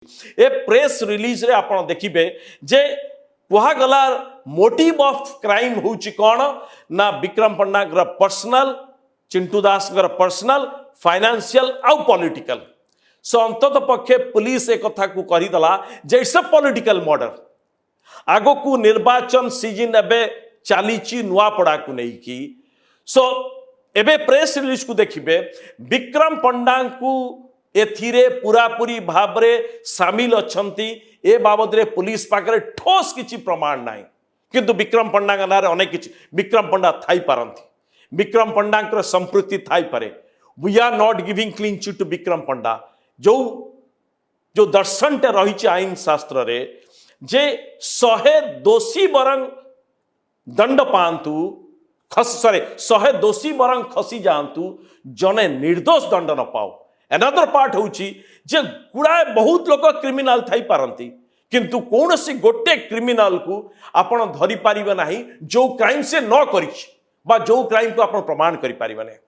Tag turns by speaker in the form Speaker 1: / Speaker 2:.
Speaker 1: ए press release रे आपण देखिबे जे कुहागला motive of crime होउची कोन ना विक्रम पन्ना गर पर्सनल चिंटू दास गर पर्सनल फाइनेंशियल आउ पॉलिटिकल सो अंतत पक्षे पुलिस एक कथा को करिदला जैसे पॉलिटिकल मर्डर आगो को निर्वाचन सीजन एबे चालीची नुआपड़ा को नहीं की सो एबे प्रेस रिलीज को देखिबे विक्रम पंडा को एथिरे पूरापूरी भावरे सामिल अछंती ए बाबद रे पुलिस पाखरे ठोस किछि प्रमाण नाही किंतु विक्रम पंडा का नारे अनेक किछि विक्रम पंडा थाई पारंती विक्रम पंडा कर संपृक्ति थाई पारे we are not giving clean chit to Vikram Panda जो जो दर्शन टे रही आईन शास्त्र रे जे 100 दोषी बरंग दंड पांतु सॉरी 100 दोषी बरंग खसी जांतु जने निर्दोष दंड न पाओ एनादर पार्ट होची जे गुड़ाए बहुत लोक क्रिमिनाल थाई पारंती किंतु कौन सी गोटे क्रिमिनाल को आपण धरी पारिबे नाही जो क्राइम से न करिछि बा जो क्राइम को आपण प्रमाण करि पारिबे नै